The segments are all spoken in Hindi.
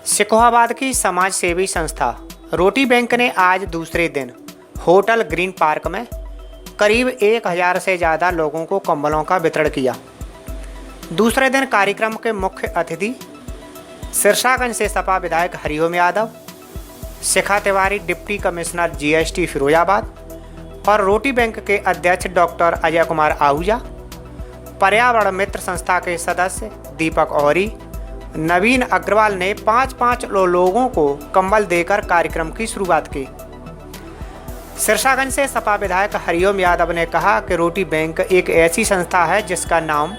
सिकोहाबाद की समाज सेवी संस्था रोटी बैंक ने आज दूसरे दिन होटल ग्रीन पार्क में करीब 1000 से ज़्यादा लोगों को कंबलों का वितरण किया। दूसरे दिन कार्यक्रम के मुख्य अतिथि सिरसागंज से सपा विधायक Hariom Yadav, Shikha Tiwari deputy commissioner GST Firozabad और रोटी बैंक के अध्यक्ष डॉक्टर अजय कुमार आहूजा, पर्यावरण मित्र संस्था के सदस्य दीपक औरी, नवीन अग्रवाल ने 5-5 लोगों को कंबल देकर कार्यक्रम की शुरुआत की। सिरसागंज से सपा विधायक हरिओम यादव ने कहा कि रोटी बैंक एक ऐसी संस्था है जिसका नाम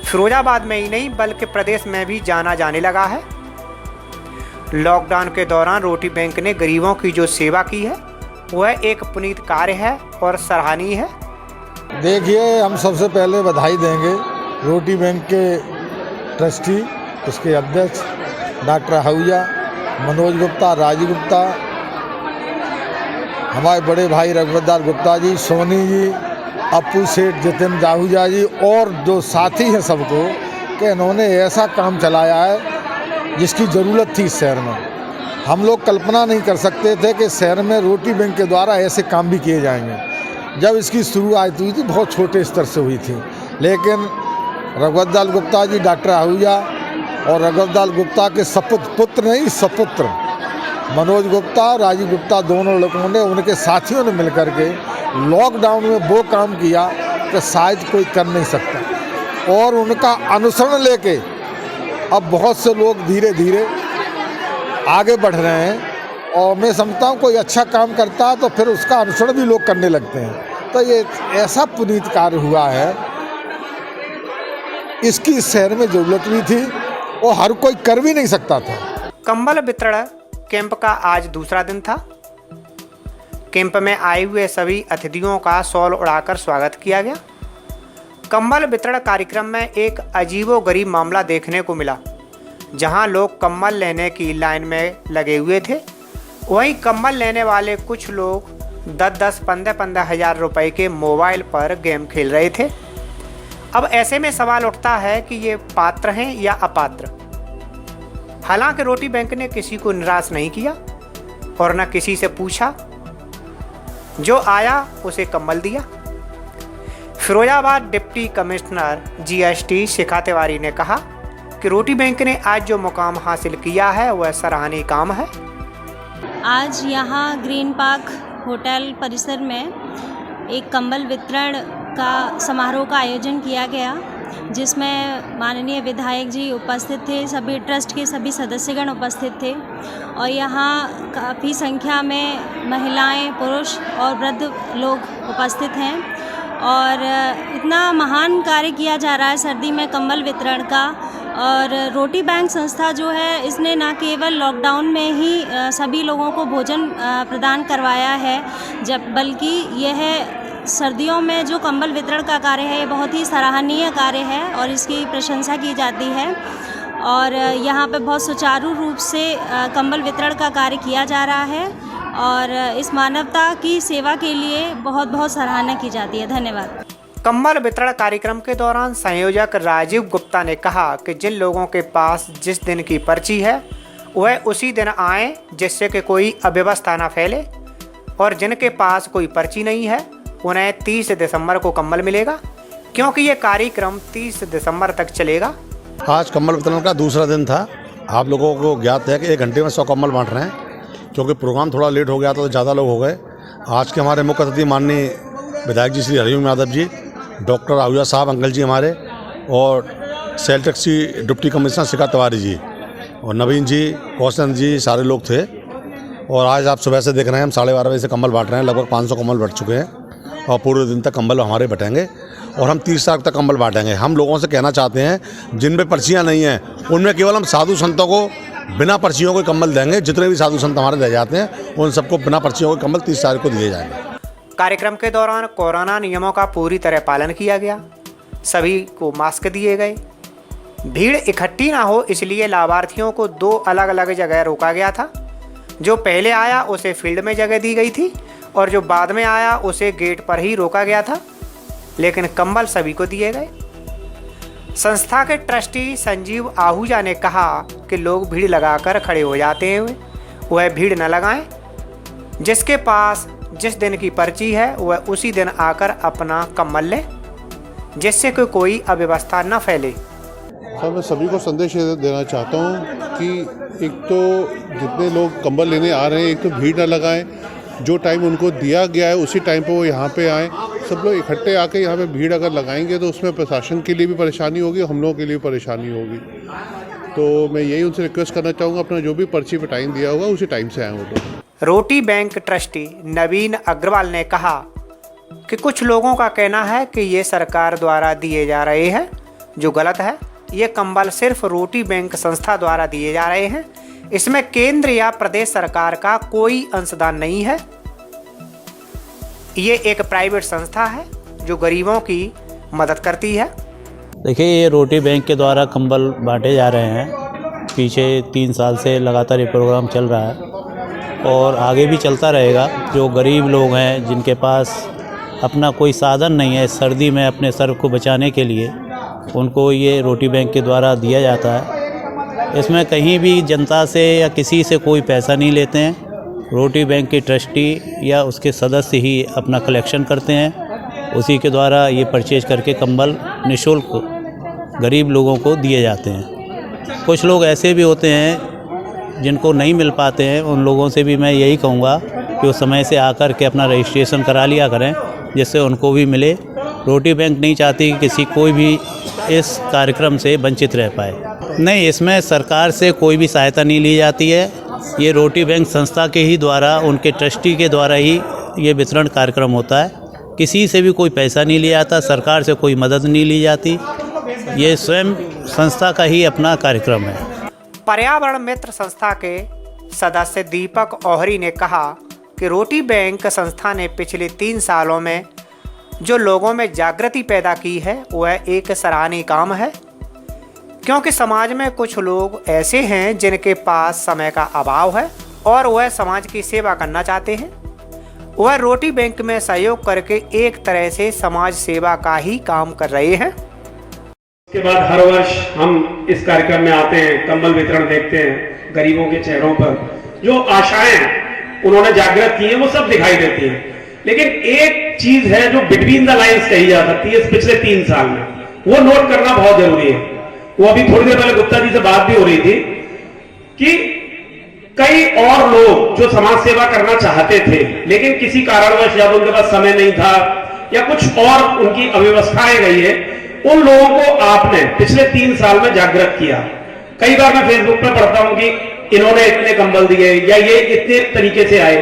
फिरोजाबाद में ही नहीं बल्कि प्रदेश में भी जाना जाने लगा है। लॉकडाउन के दौरान रोटी बैंक ने गरीबों की जो सेवा की है वह एक पुनीत कार्य है और सराहनीय है। देखिए, हम सबसे पहले बधाई देंगे रोटी बैंक के ट्रस्टी, उसके अध्यक्ष डॉक्टर आहूजा, मनोज गुप्ता, राजीव गुप्ता, हमारे बड़े भाई रघुवरदास गुप्ता जी, सोनी जी, अपू सेठ, जितेंद्र आहूजा जी और जो साथी हैं सबको कि इन्होंने ऐसा काम चलाया है जिसकी ज़रूरत थी इस शहर में। हम लोग कल्पना नहीं कर सकते थे कि शहर में रोटी बैंक के द्वारा ऐसे काम भी किए जाएंगे। जब इसकी शुरुआत हुई थी बहुत छोटे स्तर से हुई थी, लेकिन रघुवरदास गुप्ता जी, डॉक्टर आहूजा और रघुवरदास गुप्ता के पुत्र नहीं सपुत्र मनोज गुप्ता, राजीव गुप्ता, दोनों लोगों ने, उनके साथियों ने मिलकर के लॉकडाउन में वो काम किया कि शायद कोई कर नहीं सकता, और उनका अनुसरण लेके अब बहुत से लोग धीरे धीरे आगे बढ़ रहे हैं। और मैं समझता हूँ कोई अच्छा काम करता है तो फिर उसका अनुसरण भी लोग करने लगते हैं। तो ये ऐसा पुनीत कार्य हुआ है, इसकी इस शहर में ज़रूरत भी थी और हर कोई कर भी नहीं सकता था। कंबल वितरण कैंप का आज दूसरा दिन था। कैंप में आए हुए सभी अतिथियों का शॉल उड़ाकर स्वागत किया गया। कंबल वितरण कार्यक्रम में एक अजीबोगरीब मामला देखने को मिला, जहां लोग कंबल लेने की लाइन में लगे हुए थे। वहीं कंबल लेने वाले कुछ लोग 10-10, 15-15 हज़ार रुपए के मोबाइल पर गेम खेल रहे थे। अब ऐसे में सवाल उठता है कि ये पात्र हैं या अपात्र। हालांकि रोटी बैंक ने किसी को निराश नहीं किया और न किसी से पूछा, जो आया उसे कंबल दिया। फिरोजाबाद डिप्टी कमिश्नर जीएसटी शिखा तिवारी ने कहा कि रोटी बैंक ने आज जो मुकाम हासिल किया है वह सराहनीय काम है। आज यहाँ ग्रीन पार्क होटल परिसर में एक कंबल वितरण का समारोह का आयोजन किया गया, जिसमें माननीय विधायक जी उपस्थित थे, सभी ट्रस्ट के सभी सदस्यगण उपस्थित थे और यहाँ काफ़ी संख्या में महिलाएं, पुरुष और वृद्ध लोग उपस्थित हैं। और इतना महान कार्य किया जा रहा है सर्दी में कंबल वितरण का। और रोटी बैंक संस्था जो है, इसने न केवल लॉकडाउन में ही सभी लोगों को भोजन प्रदान करवाया है, बल्कि यह सर्दियों में जो कंबल वितरण का कार्य है ये बहुत ही सराहनीय कार्य है और इसकी प्रशंसा की जाती है। और यहाँ पे बहुत सुचारू रूप से कंबल वितरण का कार्य किया जा रहा है और इस मानवता की सेवा के लिए बहुत बहुत सराहना की जाती है। धन्यवाद। कंबल वितरण कार्यक्रम के दौरान संयोजक राजीव गुप्ता ने कहा कि जिन लोगों के पास जिस दिन की पर्ची है वह उसी दिन आएँ, जिससे कि कोई अव्यवस्था न फैले, और जिनके पास कोई पर्ची नहीं है उन्हें 30 दिसंबर को कंबल मिलेगा, क्योंकि ये कार्यक्रम 30 दिसंबर तक चलेगा। आज कंबल वितरण का दूसरा दिन था। आप लोगों को ज्ञात है कि 1 घंटे में 100 कंबल बांट रहे हैं। क्योंकि प्रोग्राम थोड़ा लेट हो गया तो ज़्यादा लोग हो गए। आज के हमारे मुख्य अतिथि माननीय विधायक जी श्री हरिओम यादव जी, डॉक्टर आहूजा साहब अंकल जी हमारे, और सेल टैक्स की डिप्टी कमिश्नर शिखा तिवारी जी और नवीन जी, कौशन जी, सारे लोग थे। और आज आप सुबह से देख रहे हैं हम 12:30 बजे से कंबल बांट रहे हैं। लगभग 500 कंबल बट चुके हैं और पूरे दिन तक कंबल हमारे बटेंगे और हम 30 तारीख तक कंबल बांटेंगे। हम लोगों से कहना चाहते हैं जिनमें पर्चियाँ नहीं हैं उनमें केवल हम साधु संतों को बिना पर्चियों के कंबल देंगे। जितने भी साधु संत हमारे रह जाते हैं उन सबको बिना पर्चियों के कंबल 30 तारीख को दिए जाएंगे। कार्यक्रम के दौरान कोरोना नियमों का पूरी तरह पालन किया गया। सभी को मास्क दिए गए। भीड़ इकट्ठी ना हो इसलिए लाभार्थियों को 2 अलग अलग जगह रोका गया था। जो पहले आया उसे फील्ड में जगह दी गई थी और जो बाद में आया उसे गेट पर ही रोका गया था, लेकिन कंबल सभी को दिए गए। संस्था के ट्रस्टी संजीव आहूजा ने कहा कि लोग भीड़ लगाकर खड़े हो जाते हैं, वह भीड़ न लगाएं। जिसके पास जिस दिन की पर्ची है वह उसी दिन आकर अपना कम्बल ले, जिससे कोई अव्यवस्था न फैले। सर, मैं सभी को संदेश देना चाहता हूँ कि एक तो जितने लोग कंबल लेने आ रहे हैं, एक तो भीड़ न लगाएं। जो टाइम उनको दिया गया है उसी टाइम पे वो यहाँ पे आएँ। सब लोग इकट्ठे आके यहाँ पे भीड़ अगर लगाएंगे तो उसमें प्रशासन के लिए भी परेशानी होगी, हम लोगों के लिए भी परेशानी होगी। तो मैं यही उनसे रिक्वेस्ट करना चाहूँगा, अपना जो भी पर्ची पे टाइम दिया होगा उसी टाइम से आएँ वो लोग। रोटी बैंक ट्रस्टी नवीन अग्रवाल ने कहा कि कुछ लोगों का कहना है कि ये सरकार द्वारा दिए जा रहे हैं, जो गलत है। ये कंबल सिर्फ रोटी बैंक संस्था द्वारा दिए जा रहे हैं, इसमें केंद्र या प्रदेश सरकार का कोई अंशदान नहीं है। ये एक प्राइवेट संस्था है जो गरीबों की मदद करती है। देखिए, ये रोटी बैंक के द्वारा कंबल बांटे जा रहे हैं। पीछे 3 साल से लगातार ये प्रोग्राम चल रहा है और आगे भी चलता रहेगा। जो गरीब लोग हैं, जिनके पास अपना कोई साधन नहीं है सर्दी में अपने सर को बचाने के लिए, उनको ये रोटी बैंक के द्वारा दिया जाता है। इसमें कहीं भी जनता से या किसी से कोई पैसा नहीं लेते हैं। रोटी बैंक के ट्रस्टी या उसके सदस्य ही अपना कलेक्शन करते हैं, उसी के द्वारा ये परचेज करके कंबल निःशुल्क गरीब लोगों को दिए जाते हैं। कुछ लोग ऐसे भी होते हैं जिनको नहीं मिल पाते हैं, उन लोगों से भी मैं यही कहूँगा कि वो समय से आकर के अपना रजिस्ट्रेशन करा लिया करें, जिससे उनको भी मिले। रोटी बैंक नहीं चाहती कि किसी कोई भी इस कार्यक्रम से वंचित रह पाए। नहीं, इसमें सरकार से कोई भी सहायता नहीं ली जाती है। ये रोटी बैंक संस्था के ही द्वारा, उनके ट्रस्टी के द्वारा ही ये वितरण कार्यक्रम होता है। किसी से भी कोई पैसा नहीं लिया जाता, सरकार से कोई मदद नहीं ली जाती। ये स्वयं संस्था का ही अपना कार्यक्रम है। पर्यावरण मित्र संस्था के सदस्य दीपक ओहरी ने कहा कि रोटी बैंक संस्था ने पिछले 3 सालों में जो लोगों में जागृति पैदा की है वह एक सराहनीय काम है, क्योंकि समाज में कुछ लोग ऐसे हैं जिनके पास समय का अभाव है और वह समाज की सेवा करना चाहते हैं। वह रोटी बैंक में सहयोग करके एक तरह से समाज सेवा का ही काम कर रहे हैं। उसके बाद हर वर्ष हम इस कार्यक्रम में आते हैं, कंबल वितरण देखते हैं। गरीबों के चेहरों पर जो आशाएं उन्होंने जागृत की है वो सब दिखाई देती है। लेकिन एक चीज है जो बिटवीन द लाइंस कही जा सकती है इस पिछले 3 साल में, वो नोट करना बहुत जरूरी है। वो अभी थोड़ी देर पहले गुप्ता जी से बात भी हो रही थी कि कई और लोग जो समाज सेवा करना चाहते थे लेकिन किसी कारणवश या तो उनके पास समय नहीं था या कुछ और उनकी अव्यवस्थाएं गई है, उन लोगों को आपने पिछले 3 साल में जागृत किया। कई बार मैं फेसबुक पर पढ़ता हूं कि इन्होंने इतने कंबल दिए या ये इतने तरीके से आए।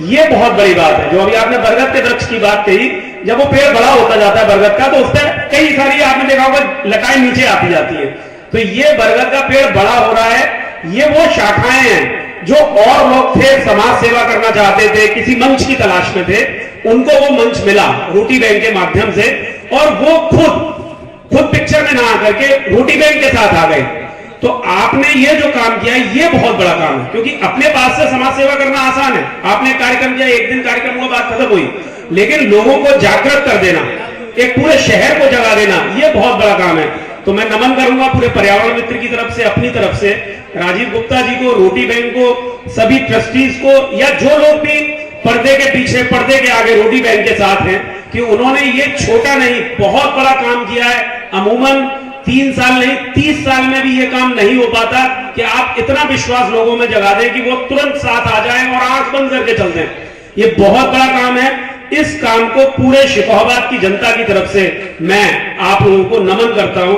ये बहुत बड़ी बात है। जो अभी आपने बरगद के वृक्ष की बात कही, जब वो पेड़ बड़ा होता जाता है बरगद का, तो उस पर कई सारी आपने देखा होगा लटाएं नीचे आती जाती है। तो ये बरगद का पेड़ बड़ा हो रहा है। ये वो शाखाएं हैं जो और लोग थे, समाज सेवा करना चाहते थे, किसी मंच की तलाश में थे, उनको वो मंच मिला रोटी बैंक के माध्यम से, और वो खुद पिक्चर में ना आकर के रोटी बैंक के साथ आ गए। तो आपने ये जो काम किया ये बहुत बड़ा काम है, क्योंकि अपने पास से समाज सेवा करना आसान है। आपने कार्यक्रम किया, एक दिन कार्यक्रम हुआ, बात खत्म हुई, लेकिन लोगों को जागृत कर देना, एक पूरे शहर को जगा देना, ये बहुत बड़ा काम है। तो मैं नमन करूंगा पूरे पर्यावरण मित्र की तरफ से, अपनी तरफ से राजीव गुप्ता जी को, रोटी बैंक को, सभी ट्रस्टीज को, या जो लोग भी पर्दे के पीछे, पर्दे के आगे रोटी बैंक के साथ हैं, कि उन्होंने ये छोटा नहीं बहुत बड़ा काम किया है। अमूमन 3 साल नहीं 30 साल में भी ये काम नहीं हो पाता कि आप इतना विश्वास लोगों में जगा दें कि वो तुरंत साथ आ जाएं और आंख बंद करके चल दें। ये बहुत बड़ा काम है। इस काम को पूरे शिकोहाबाद की जनता की तरफ से मैं आप लोगों को नमन करता हूं।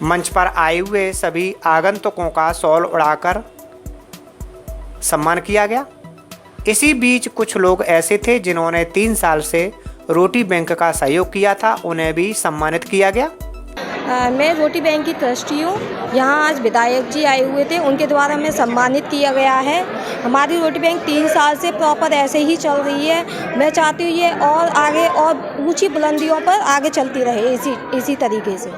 मंच पर आए हुए सभी आगंतुकों का शॉल उड़ाकर सम्मान किया गया। इसी बीच कुछ लोग ऐसे थे जिन्होंने 3 साल से रोटी बैंक का सहयोग किया था, उन्हें भी सम्मानित किया गया। मैं रोटी बैंक की ट्रस्टी हूँ। यहाँ आज विधायक जी आए हुए थे, उनके द्वारा मैं सम्मानित किया गया है। हमारी रोटी बैंक 3 साल से प्रॉपर ऐसे ही चल रही है। मैं चाहती हूँ ये और आगे और ऊंची बुलंदियों पर आगे चलती रहे इसी तरीके से।